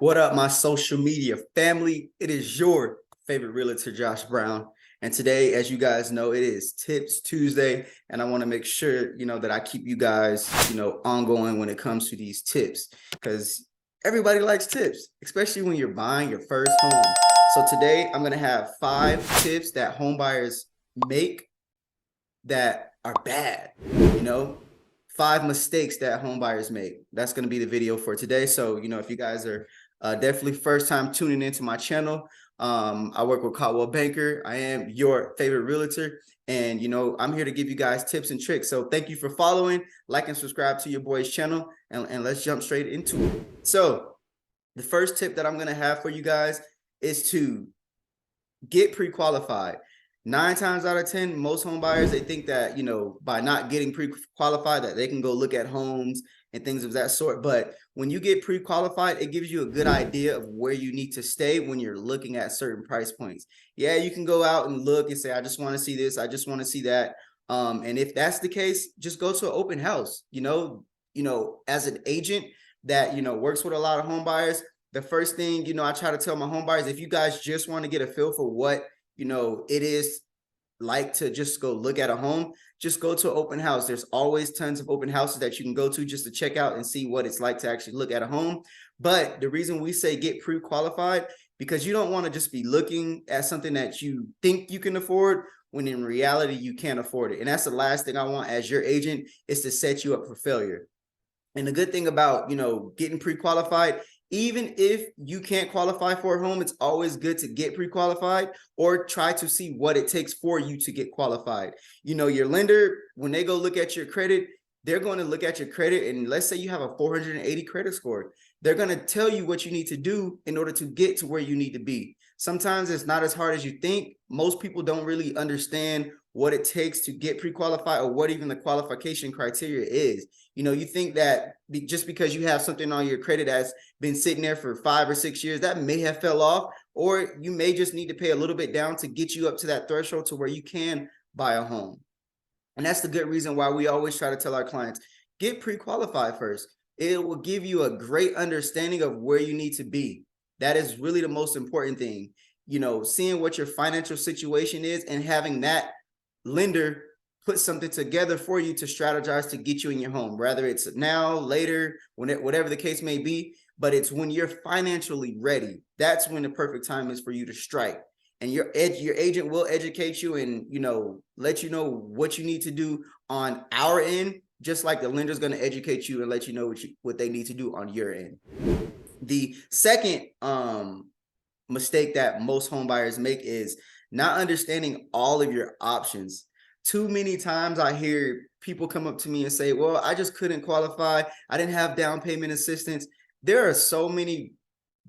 What up, my social media family? It is your favorite realtor, Josh Brown. And today, as you guys know, it is Tips Tuesday. And I want to make sure, that I keep you guys, ongoing when it comes to these tips, because everybody likes tips, especially when you're buying your first home. So today I'm going to have 5 tips that home buyers make that are bad, 5 mistakes that home buyers make. That's going to be the video for today. So, if you guys are definitely first time tuning into my channel, I work with Caldwell Banker. I am your favorite realtor, and I'm here to give you guys tips and tricks. So thank you for following, like, and subscribe to your boy's channel, and let's jump straight into it. So the first tip that I'm going to have for you guys is to get pre-qualified. 9 times out of 10, most home buyers, they think that, by not getting pre-qualified, that they can go look at homes and things of that sort. But when you get pre-qualified, it gives you a good idea of where you need to stay when you're looking at certain price points. Yeah, you can go out and look and say, I just want to see this, I just want to see that. And if that's the case, just go to an open house. As an agent that, works with a lot of home buyers, the first thing, I try to tell my home buyers, if you guys just want to get a feel for what it is like to just go look at a home, just go to an open house. There's always tons of open houses that you can go to just to check out and see what it's like to actually look at a home. But the reason we say get pre-qualified, because you don't want to just be looking at something that you think you can afford when in reality you can't afford it. And that's the last thing I want as your agent, is to set you up for failure. And the good thing about, getting pre-qualified, even if you can't qualify for a home, it's always good to get pre-qualified or try to see what it takes for you to get qualified. Your lender, when they go look at your credit, they're going to look at your credit, and let's say you have a 480 credit score. They're going to tell you what you need to do in order to get to where you need to be. Sometimes it's not as hard as you think. Most people don't really understand what it takes to get pre-qualified, or what even the qualification criteria is. You think that just because you have something on your credit that's been sitting there for 5 or 6 years, that may have fell off, or you may just need to pay a little bit down to get you up to that threshold to where you can buy a home. And that's the good reason why we always try to tell our clients, get pre-qualified first. It will give you a great understanding of where you need to be. That is really the most important thing. Seeing what your financial situation is and having that lender put something together for you to strategize to get you in your home, whether it's now, later, whatever the case may be. But it's when you're financially ready, that's when the perfect time is for you to strike. And your agent will educate you and let you know what you need to do on our end, just like the lender's going to educate you and let you know what they need to do on your end. The second mistake that most home buyers make is not understanding all of your options. Too many times I hear people come up to me and say, well, I just couldn't qualify. I didn't have down payment assistance. There are so many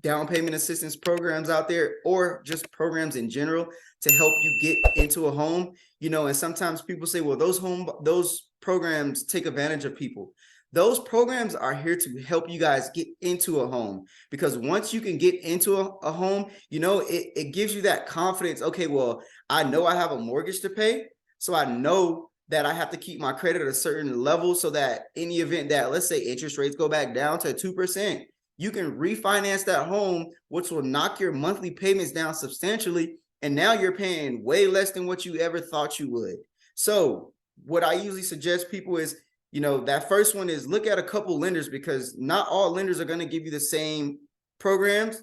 down payment assistance programs out there, or just programs in general to help you get into a home. And sometimes people say, well, those programs take advantage of people. Those programs are here to help you guys get into a home, because once you can get into a home, it gives you that confidence. Okay, well, I know I have a mortgage to pay, so I know that I have to keep my credit at a certain level, so that in the event that, let's say, interest rates go back down to 2%, you can refinance that home, which will knock your monthly payments down substantially. And now you're paying way less than what you ever thought you would. So what I usually suggest people is, that first one is look at a couple lenders, because not all lenders are going to give you the same programs.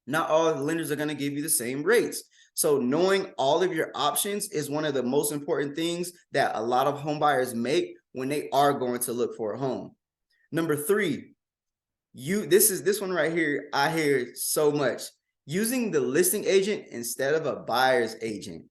Not all lenders are going to give you the same rates. So knowing all of your options is one of the most important things that a lot of home buyers make when they are going to look for a home. Number 3, this one right here, I hear so much, using the listing agent instead of a buyer's agent.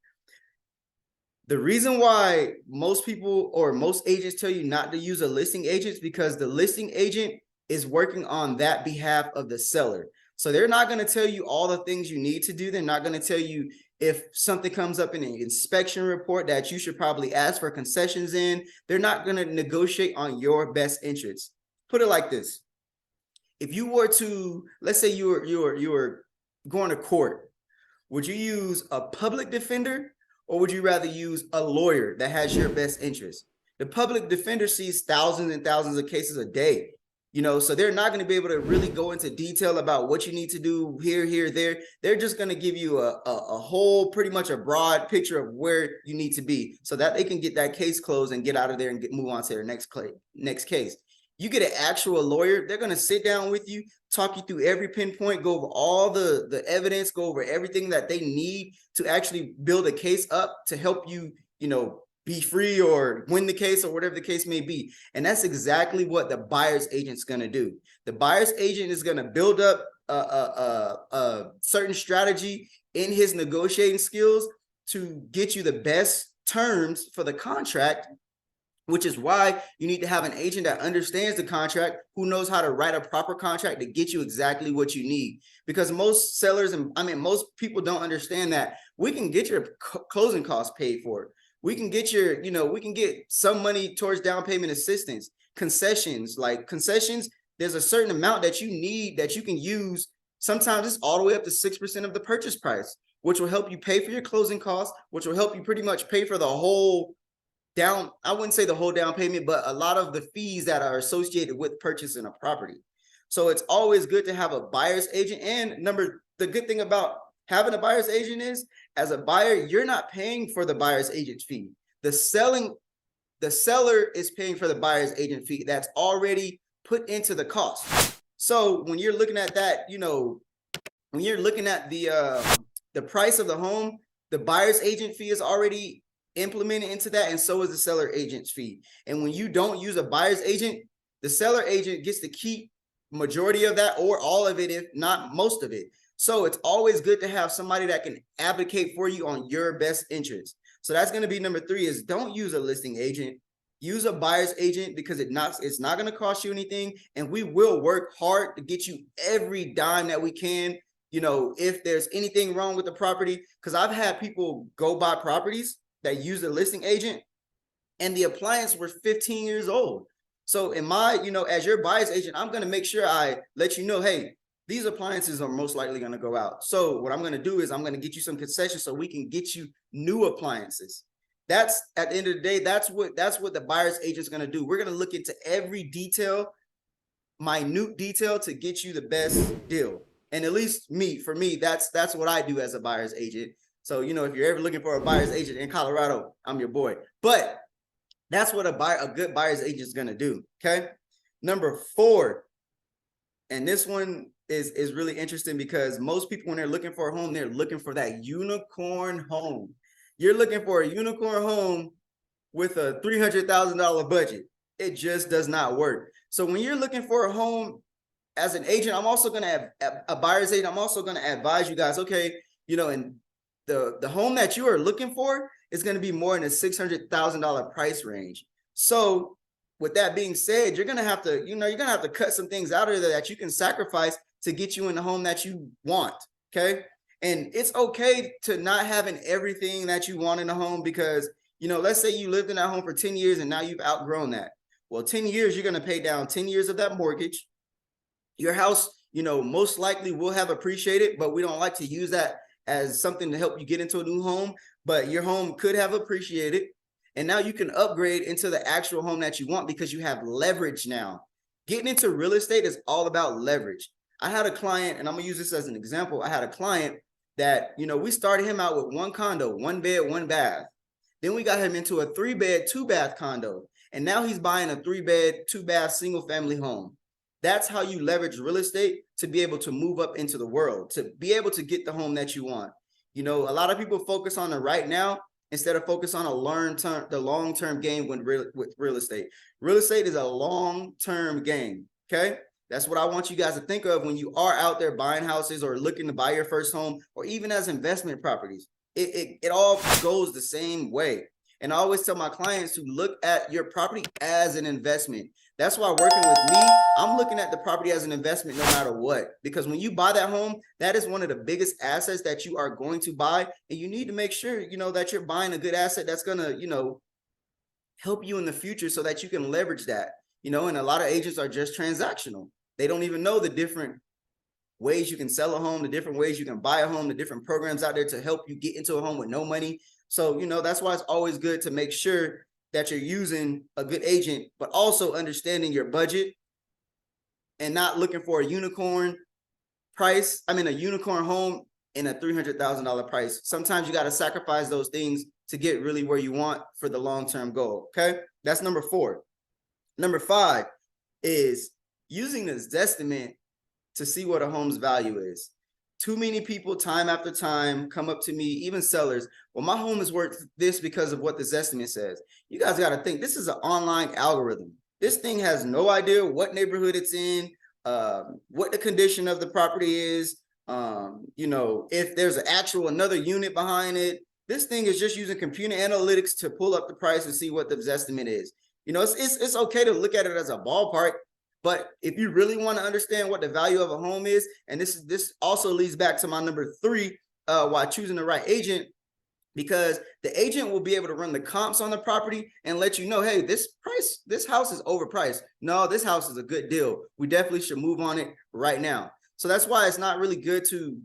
The reason why most people or most agents tell you not to use a listing agent is because the listing agent is working on that behalf of the seller. So they're not going to tell you all the things you need to do. They're not going to tell you if something comes up in an inspection report that you should probably ask for concessions in. They're not going to negotiate on your best interests. Put it like this. If you were to, let's say you were going to court, would you use a public defender, or would you rather use a lawyer that has your best interest? The public defender sees thousands and thousands of cases a day. So they're not going to be able to really go into detail about what you need to do here, there. They're just going to give you a whole, pretty much a broad picture of where you need to be so that they can get that case closed and get out of there and move on to their next case. You get an actual lawyer, they're going to sit down with you, talk you through every pinpoint, go over all the evidence, go over everything that they need to actually build a case up to help you, be free or win the case or whatever the case may be. And that's exactly what the buyer's agent's going to do. The buyer's agent is going to build up a certain strategy in his negotiating skills to get you the best terms for the contract, which is why you need to have an agent that understands the contract, who knows how to write a proper contract to get you exactly what you need. Because most sellers, most people don't understand that we can get your closing costs paid for. We can get we can get some money towards down payment assistance, concessions. There's a certain amount that you need that you can use. Sometimes it's all the way up to 6% of the purchase price, which will help you pay for your closing costs, which will help you pretty much pay for the whole down. I wouldn't say the whole down payment, but a lot of the fees that are associated with purchasing a property. So it's always good to have a buyer's agent. And the good thing about having a buyer's agent is, as a buyer, you're not paying for the buyer's agent fee. The seller is paying for the buyer's agent fee that's already put into the cost. So when you're looking at that, when you're looking at the price of the home, the buyer's agent fee is already implemented into that, and so is the seller agent's fee. And when you don't use a buyer's agent, the seller agent gets to keep majority of that or all of it, if not most of it. So it's always good to have somebody that can advocate for you on your best interest. So that's going to be number 3, is don't use a listing agent. Use a buyer's agent, because it's not going to cost you anything. And we will work hard to get you every dime that we can, if there's anything wrong with the property. Because I've had people go buy properties that use a listing agent and the appliance were 15 years old. So in my, as your buyer's agent, I'm going to make sure I let you know, hey, these appliances are most likely going to go out. So what I'm going to do is I'm going to get you some concessions so we can get you new appliances. That's, at the end of the day, that's what the buyer's agent is going to do. We're going to look into every detail, minute detail, to get you the best deal. And at least for me, that's what I do as a buyer's agent. So, if you're ever looking for a buyer's agent in Colorado, I'm your boy. But that's what a good buyer's agent is going to do. Okay. Number 4, and this one is really interesting, because most people, when they're looking for a home, they're looking for that unicorn home. You're looking for a unicorn home with a $300,000 budget. It just does not work. So when you're looking for a home as an agent, I'm also going to have a buyer's agent. I'm also going to advise you guys, okay, and the home that you are looking for is going to be more in the $600,000 price range. So with that being said, you're going to have to, you're going to have to cut some things out of there that you can sacrifice to get you in the home that you want. Okay. And it's okay to not having everything that you want in a home, because, let's say you lived in that home for 10 years and now you've outgrown that. Well, 10 years, you're going to pay down 10 years of that mortgage. Your house, most likely will have appreciated, but we don't like to use that as something to help you get into a new home. But your home could have appreciated. And now you can upgrade into the actual home that you want, because you have leverage now. Getting into real estate is all about leverage. I had a client, and I'm going to use this as an example. I had a client that, we started him out with 1 condo, 1 bed, 1 bath. Then we got him into a 3-bed, 2-bath condo. And now he's buying a 3-bed, 2-bath single family home. That's how you leverage real estate to be able to move up into the world, to be able to get the home that you want. A lot of people focus on the right now instead of focus on the long-term game with real estate. Real estate is a long-term game. Okay. That's what I want you guys to think of when you are out there buying houses or looking to buy your first home, or even as investment properties. It all goes the same way. And I always tell my clients to look at your property as an investment. That's why working with me, I'm looking at the property as an investment no matter what. Because when you buy that home, that is one of the biggest assets that you are going to buy. And you need to make sure, that you're buying a good asset that's going to, help you in the future so that you can leverage that. And a lot of agents are just transactional. They don't even know the different ways you can sell a home, the different ways you can buy a home, the different programs out there to help you get into a home with no money. So, that's why it's always good to make sure that you're using a good agent, but also understanding your budget and not looking for a unicorn price. I mean, a unicorn home in a $300,000 price. Sometimes you got to sacrifice those things to get really where you want for the long-term goal. Okay. That's number 4. Number 5 is using the Zestimate to see what a home's value is. Too many people time after time come up to me, even sellers, well, my home is worth this because of what the Zestimate says. You guys got to think, this is an online algorithm. This thing has no idea what neighborhood it's in, what the condition of the property is, if there's another unit behind it. This thing is just using computer analytics to pull up the price and see what the Zestimate is. It's okay to look at it as a ballpark, but if you really want to understand what the value of a home is, and this also leads back to my number 3, while choosing the right agent, because the agent will be able to run the comps on the property and let you know, hey, this house is overpriced. No, this house is a good deal. We definitely should move on it right now. So that's why it's not really good to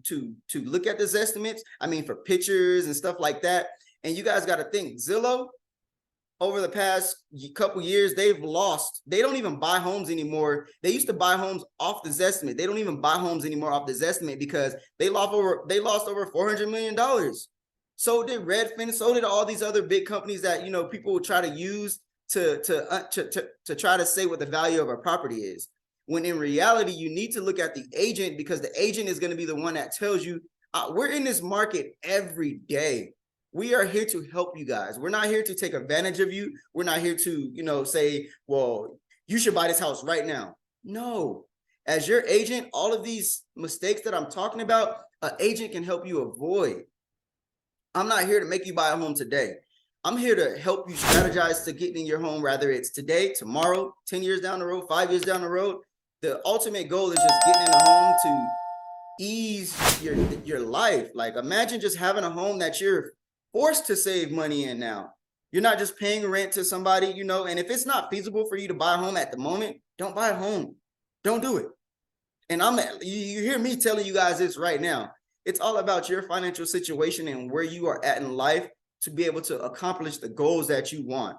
look at the Zestimates. I mean, for pictures and stuff like that. And you guys got to think, Zillow, over the past couple years, they don't even buy homes anymore. They used to buy homes off the Zestimate. They don't even buy homes anymore off the Zestimate because they lost over $400 million. So did Redfin, so did all these other big companies that, people will try to use to try to say what the value of a property is. When in reality, you need to look at the agent, because the agent is going to be the one that tells you, we're in this market every day. We are here to help you guys. We're not here to take advantage of you. We're not here to, say, well, you should buy this house right now. No. As your agent, all of these mistakes that I'm talking about, an agent can help you avoid. I'm not here to make you buy a home today. I'm here to help you strategize to getting in your home, whether it's today, tomorrow, 10 years down the road, 5 years down the road. The ultimate goal is just getting in a home to ease your life. Like, imagine just having a home that you're forced to save money in now. You're not just paying rent to somebody, and if it's not feasible for you to buy a home at the moment, don't buy a home. Don't do it. And you hear me telling you guys this right now. It's all about your financial situation and where you are at in life to be able to accomplish the goals that you want.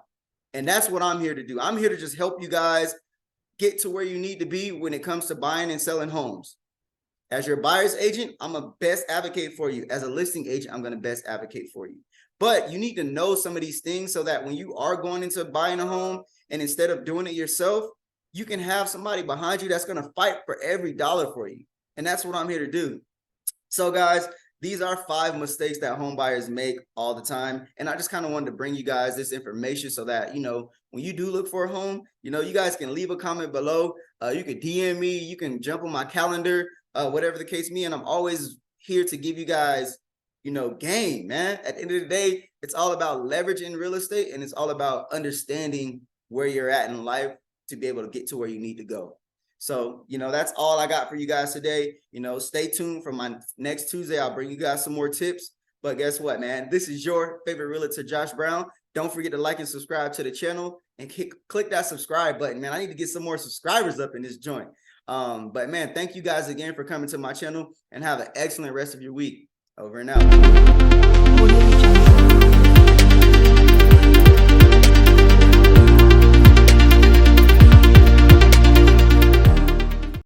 And that's what I'm here to do. I'm here to just help you guys get to where you need to be when it comes to buying and selling homes. As your buyer's agent, I'm a best advocate for you. As a listing agent, I'm going to best advocate for you. But you need to know some of these things so that when you are going into buying a home, and instead of doing it yourself, you can have somebody behind you that's going to fight for every dollar for you. And that's what I'm here to do. So guys, these are 5 mistakes that home buyers make all the time. And I just kind of wanted to bring you guys this information so that, when you do look for a home, you guys can leave a comment below. You can DM me, you can jump on my calendar, whatever the case may be. And I'm always here to give you guys, game, man. At the end of the day, it's all about leverage in real estate, and it's all about understanding where you're at in life to be able to get to where you need to go. So, that's all I got for you guys today. Stay tuned for my next Tuesday. I'll bring you guys some more tips. But guess what, man? This is your favorite realtor, Josh Brown. Don't forget to like and subscribe to the channel and click that subscribe button, man. I need to get some more subscribers up in this joint. But man, thank you guys again for coming to my channel, and have an excellent rest of your week. Over and out.